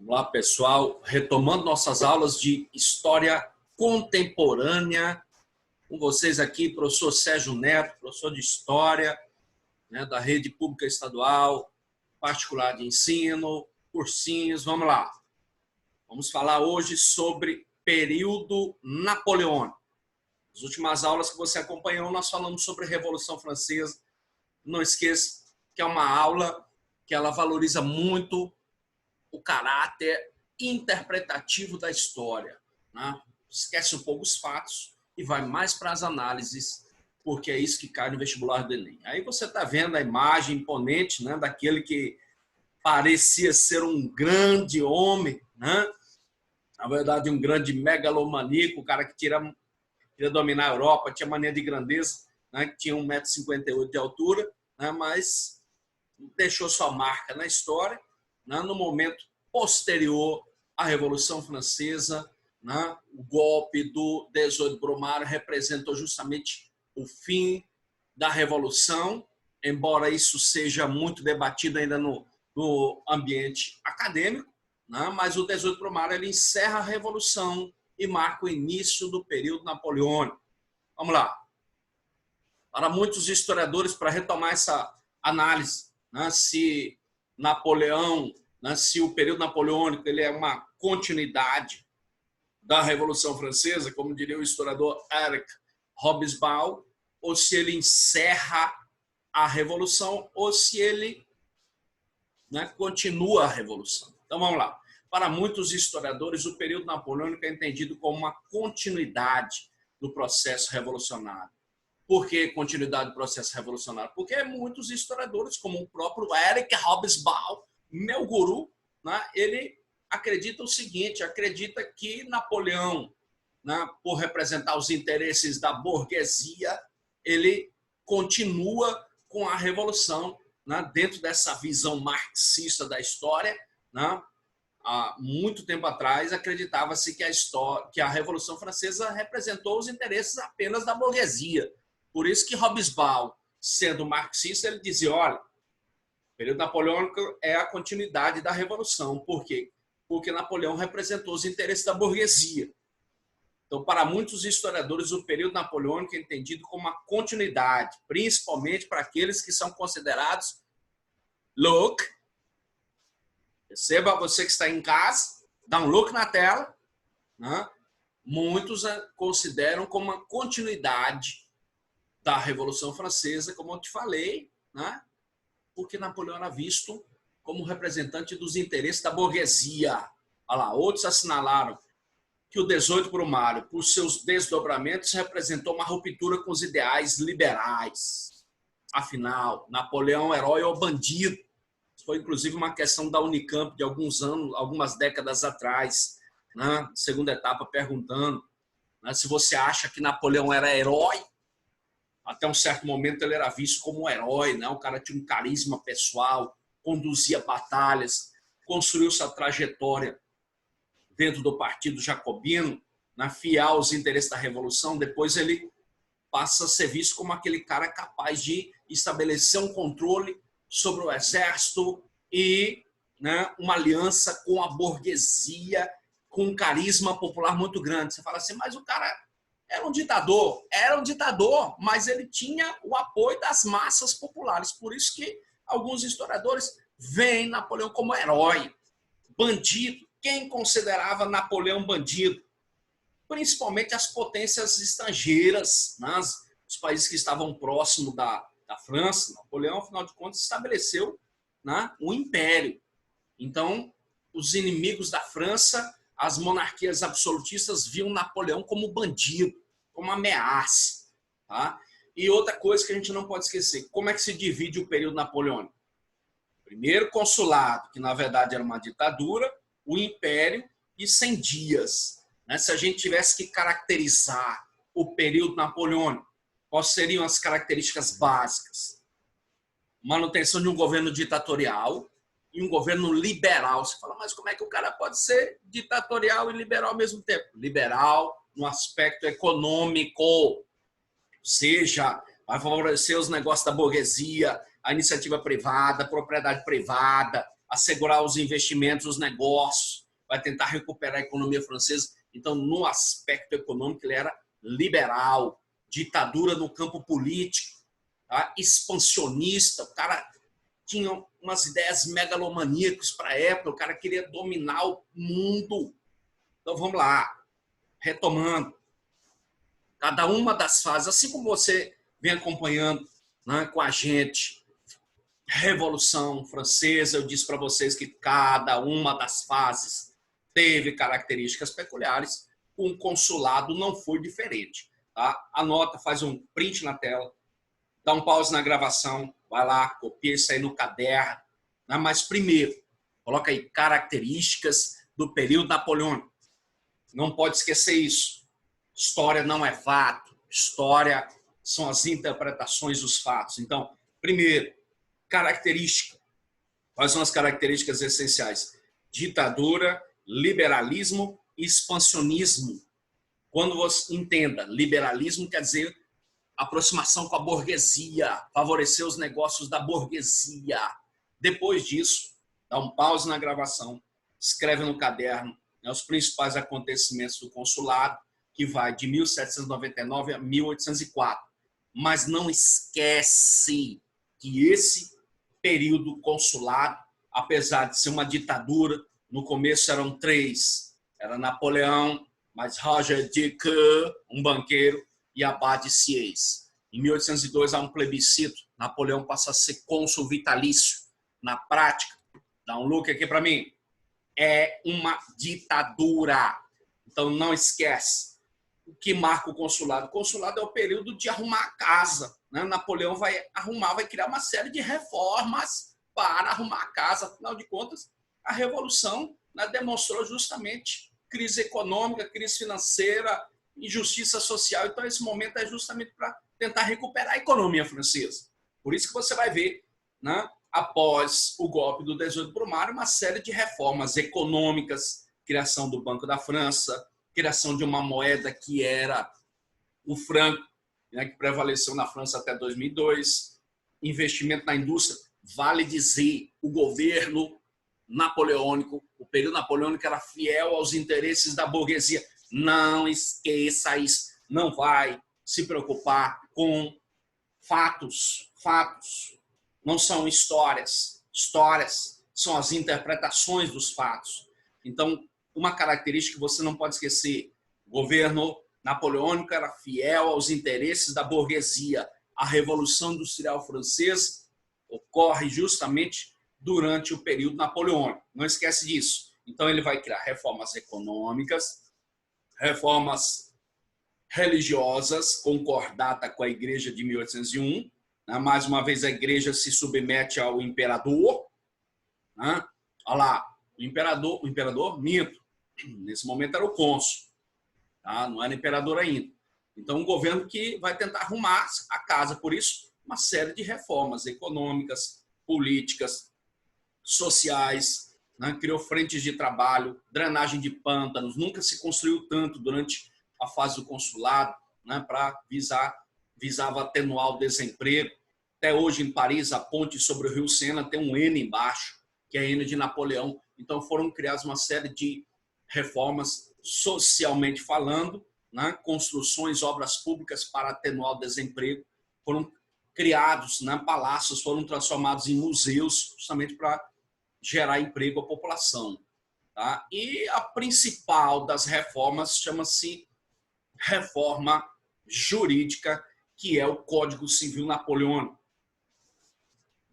Vamos lá, pessoal, retomando nossas aulas de História Contemporânea, com vocês aqui, professor Sérgio Neto, professor de História, da Rede Pública Estadual, Particular de Ensino, cursinhos, vamos lá. Vamos falar hoje sobre período napoleônico. Nas últimas aulas que você acompanhou, nós falamos sobre a Revolução Francesa. Não esqueça que é uma aula que ela valoriza muito o caráter interpretativo da história, né? Esquece um pouco os fatos e vai mais para as análises, porque é isso que cai no vestibular do Enem. Aí você está vendo a imagem imponente, né, daquele que parecia ser um grande homem, né? Na verdade, um grande megalomaníaco, o cara que queria dominar a Europa, tinha mania de grandeza, né, que tinha 1,58 m de altura, né, mas deixou sua marca na história, né, no momento posterior à Revolução Francesa. Né, o golpe do 18 Brumário representou justamente o fim da Revolução, embora isso seja muito debatido ainda no ambiente acadêmico, né, mas o 18 Brumário ele encerra a Revolução e marca o início do período napoleônico. Vamos lá. Para muitos historiadores, para retomar essa análise, né, se Napoleão, né, se o período napoleônico ele é uma continuidade da Revolução Francesa, como diria o historiador Eric Hobsbawm, ou se ele encerra a Revolução, ou se ele, né, continua a Revolução. Então vamos lá. Para muitos historiadores, o período napoleônico é entendido como uma continuidade do processo revolucionário. Por que continuidade do processo revolucionário? Porque muitos historiadores, como o próprio Eric Hobsbawm, meu guru, né, ele acredita o seguinte, acredita que Napoleão, né, por representar os interesses da burguesia, ele continua com a Revolução, né, dentro dessa visão marxista da história. Né, há muito tempo atrás, acreditava-se que a Revolução Francesa representou os interesses apenas da burguesia. Por isso que Hobsbawm, sendo marxista, ele dizia, olha, o período napoleônico é a continuidade da Revolução. Por quê? Porque Napoleão representou os interesses da burguesia. Então, para muitos historiadores, o período napoleônico é entendido como uma continuidade, principalmente para aqueles que são considerados look. Perceba, você que está em casa, dá um look na tela, né? Muitos consideram como uma continuidade da Revolução Francesa, como eu te falei, né? Porque Napoleão era visto como representante dos interesses da burguesia. Olha lá, outros assinalaram que o 18 Brumário, por seus desdobramentos, representou uma ruptura com os ideais liberais. Afinal, Napoleão, herói ou bandido? Foi, inclusive, uma questão da Unicamp de alguns anos, algumas décadas atrás, né? Segunda etapa, perguntando, né, se você acha que Napoleão era herói. Até um certo momento ele era visto como um herói, né? O cara tinha um carisma pessoal, conduzia batalhas, construiu sua trajetória dentro do Partido Jacobino, né, fiel aos interesses da Revolução. Depois ele passa a ser visto como aquele cara capaz de estabelecer um controle sobre o exército e, né, uma aliança com a burguesia, com um carisma popular muito grande. Você fala assim, mas o cara era um ditador, mas ele tinha o apoio das massas populares. Por isso que alguns historiadores veem Napoleão como herói, bandido. Quem considerava Napoleão bandido? Principalmente as potências estrangeiras, né? Os países que estavam próximos da França. Napoleão, afinal de contas, estabeleceu, né, um império. Então, os inimigos da França, as monarquias absolutistas, viam Napoleão como bandido, como ameaça. Tá? E outra coisa que a gente não pode esquecer, como é que se divide o período napoleônico? Primeiro, consulado, que na verdade era uma ditadura, o império e 100 dias. Né? Se a gente tivesse que caracterizar o período napoleônico, quais seriam as características básicas? Manutenção de um governo ditatorial e um governo liberal. Você fala, mas como é que o cara pode ser ditatorial e liberal ao mesmo tempo? Liberal no aspecto econômico, ou seja, vai favorecer os negócios da burguesia, a iniciativa privada, a propriedade privada, assegurar os investimentos, os negócios, vai tentar recuperar a economia francesa. Então, no aspecto econômico, ele era liberal, ditadura no campo político, tá? Expansionista, o cara tinha umas ideias megalomaníacas para a época, o cara queria dominar o mundo. Então, vamos lá, retomando. Cada uma das fases, assim como você vem acompanhando, né, com a gente, Revolução Francesa, eu disse para vocês que cada uma das fases teve características peculiares, com o consulado não foi diferente. Tá? Anota, faz um print na tela, dá um pause na gravação, vai lá, copia isso aí no caderno. Né? Mas primeiro, coloca aí características do período napoleônico. Não pode esquecer isso. História não é fato. História são as interpretações dos fatos. Então, primeiro, característica. Quais são as características essenciais? Ditadura, liberalismo e expansionismo. Quando você entenda, liberalismo quer dizer aproximação com a burguesia, favorecer os negócios da burguesia. Depois disso, dá um pause na gravação, escreve no caderno, né, os principais acontecimentos do consulado, que vai de 1799 a 1804. Mas não esquece que esse período consulado, apesar de ser uma ditadura, no começo eram 3. Era Napoleão, mas Roger de Caen, um banqueiro, e Abade Sieyès. Em 1802 há um plebiscito, Napoleão passa a ser cônsul vitalício. Na prática, dá um look aqui para mim, é uma ditadura. Então não esquece. O que marca o consulado? O consulado é o período de arrumar a casa. Né? Napoleão vai arrumar, vai criar uma série de reformas para arrumar a casa. Afinal de contas, a Revolução, né, demonstrou justamente crise econômica, crise financeira, injustiça social. Então, esse momento é justamente para tentar recuperar a economia francesa. Por isso que você vai ver, né, após o golpe do 18 Brumário, uma série de reformas econômicas, criação do Banco da França, criação de uma moeda que era o franco, né, que prevaleceu na França até 2002, investimento na indústria. Vale dizer, o governo napoleônico, o período napoleônico era fiel aos interesses da burguesia. Não esqueça isso. Não vai se preocupar com fatos. Fatos não são histórias. Histórias são as interpretações dos fatos. Então, uma característica que você não pode esquecer: o governo napoleônico era fiel aos interesses da burguesia. A Revolução Industrial Francesa ocorre justamente durante o período napoleônico. Não esquece disso. Então, ele vai criar reformas econômicas, reformas religiosas, concordata com a Igreja de 1801. Né? Mais uma vez, a Igreja se submete ao imperador. Né? Olha lá, o imperador, minto. Nesse momento era o cônsul. Tá? Não era imperador ainda. Então, um governo que vai tentar arrumar a casa. Por isso, uma série de reformas econômicas, políticas, sociais, né? Criou frentes de trabalho, drenagem de pântanos. Nunca se construiu tanto durante a fase do consulado, né? Para visava atenuar o desemprego. Até hoje, em Paris, a ponte sobre o rio Sena tem um N embaixo, que é N de Napoleão. Então, foram criadas uma série de reformas socialmente falando, né? Construções, obras públicas para atenuar o desemprego. Foram criados, né? Palácios foram transformados em museus, justamente para gerar emprego à população. Tá? E a principal das reformas chama-se reforma jurídica, que é o Código Civil Napoleônico.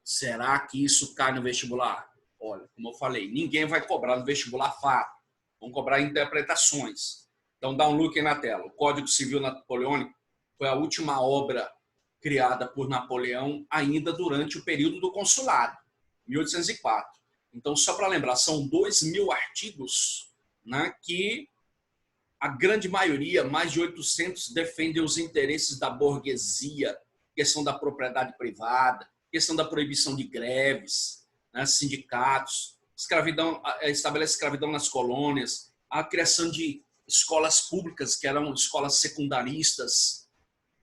Será que isso cai no vestibular? Olha, como eu falei, ninguém vai cobrar no vestibular fato. Vão cobrar interpretações. Então, dá um look aí na tela. O Código Civil Napoleônico foi a última obra criada por Napoleão ainda durante o período do consulado, 1804. Então, só para lembrar, são 2.000 artigos, né, que a grande maioria, mais de 800, defendem os interesses da burguesia, questão da propriedade privada, questão da proibição de greves, né, sindicatos, escravidão, estabelece escravidão nas colônias, a criação de escolas públicas, que eram escolas secundaristas,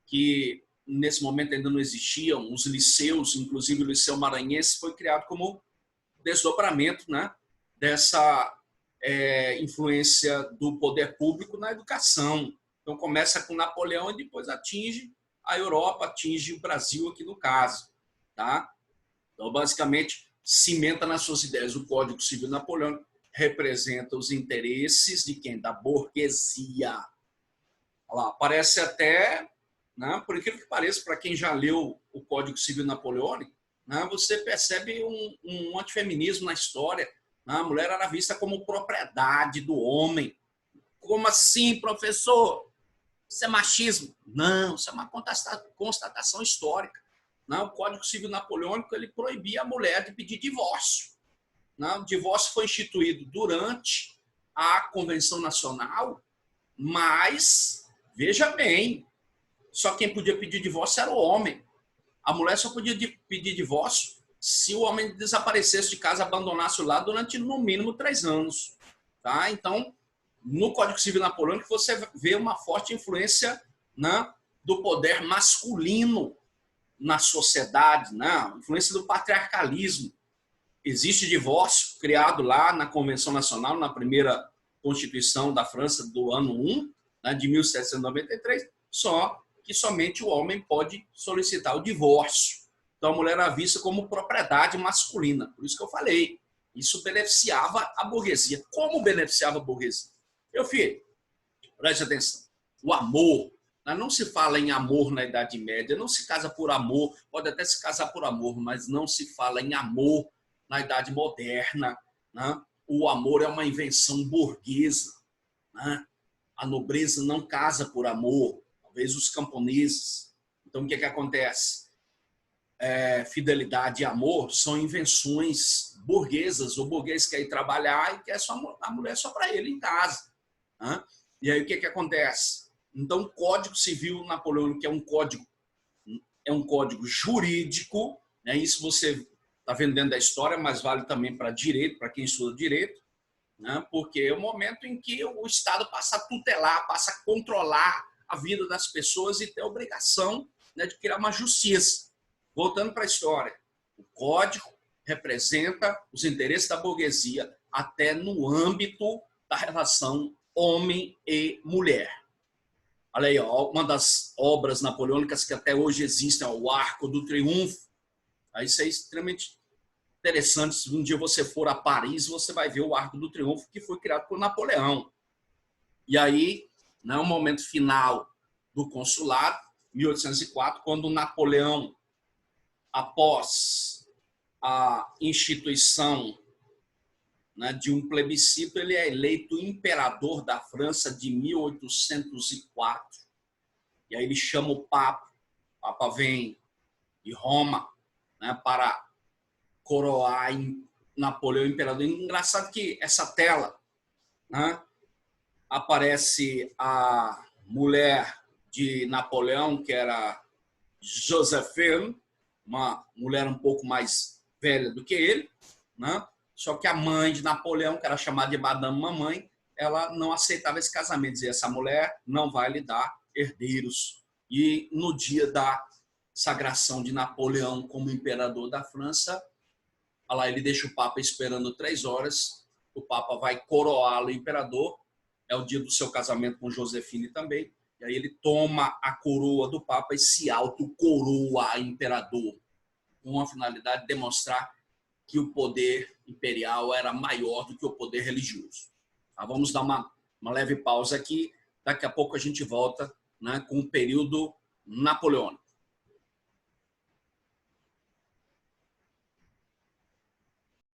que nesse momento ainda não existiam, os liceus, inclusive o Liceu Maranhense foi criado como desdobramento, né, dessa influência do poder público na educação. Então, começa com Napoleão e depois atinge a Europa, atinge o Brasil aqui no caso. Tá? Então, basicamente, cimenta nas suas ideias. O Código Civil Napoleônico representa os interesses de quem? Da burguesia. Olha lá, parece até, né, por incrível que pareça, para quem já leu o Código Civil Napoleônico, né, você percebe um antifeminismo na história. A mulher era vista como propriedade do homem. Como assim, professor? Isso é machismo? Não, isso é uma constatação histórica. O Código Civil Napoleônico ele proibia a mulher de pedir divórcio. O divórcio foi instituído durante a Convenção Nacional, mas, veja bem, só quem podia pedir divórcio era o homem. A mulher só podia pedir divórcio se o homem desaparecesse de casa, abandonasse o lar durante, no mínimo, 3 anos. Tá? Então, no Código Civil Napoleônico, você vê uma forte influência, né, do poder masculino na sociedade, né? Influência do patriarcalismo. Existe divórcio criado lá na Convenção Nacional, na primeira Constituição da França do ano 1, né, de 1793, só que somente o homem pode solicitar o divórcio. Então, a mulher era vista como propriedade masculina. Por isso que eu falei. Isso beneficiava a burguesia. Como beneficiava a burguesia? Meu filho, preste atenção. O amor. Não se fala em amor na Idade Média. Não se casa por amor. Pode até se casar por amor, mas não se fala em amor na Idade Moderna. Né? O amor é uma invenção burguesa. Né? A nobreza não casa por amor. Talvez os camponeses. Então, o que acontece? Fidelidade e amor são invenções burguesas. O burguês quer ir trabalhar e quer a mulher só para ele em casa. Né? E aí o que acontece? Então, o Código Civil Napoleônico é um código jurídico, né? Isso você está vendo dentro da história, mas vale também para direito, para quem estuda direito, né? Porque é o momento em que o Estado passa a tutelar, passa a controlar a vida das pessoas e tem a obrigação, né, de criar uma justiça. Voltando para a história, o Código representa os interesses da burguesia até no âmbito da relação homem e mulher. Olha aí, ó, uma das obras napoleônicas que até hoje existem, ó, o Arco do Triunfo. Isso é extremamente interessante. Se um dia você for a Paris, você vai ver o Arco do Triunfo que foi criado por Napoleão. E aí, no momento final do consulado, 1804, quando Napoleão, após a instituição, né, de um plebiscito, ele é eleito imperador da França de 1804. E aí ele chama o Papa vem de Roma, né, para coroar Napoleão imperador. Engraçado que essa tela, né, aparece a mulher de Napoleão, que era Joséphine, uma mulher um pouco mais velha do que ele, né? Só que a mãe de Napoleão, que era chamada de Madame Mamãe, ela não aceitava esse casamento, dizia, essa mulher não vai lhe dar herdeiros. E no dia da sagração de Napoleão como imperador da França, lá ele deixa o Papa esperando 3 horas, o Papa vai coroá-lo imperador, é o dia do seu casamento com Josefine também, e aí ele toma a coroa do Papa e se autocoroa imperador, com a finalidade de demonstrar que o poder imperial era maior do que o poder religioso. Tá, vamos dar uma leve pausa aqui, daqui a pouco a gente volta, né, com o período napoleônico.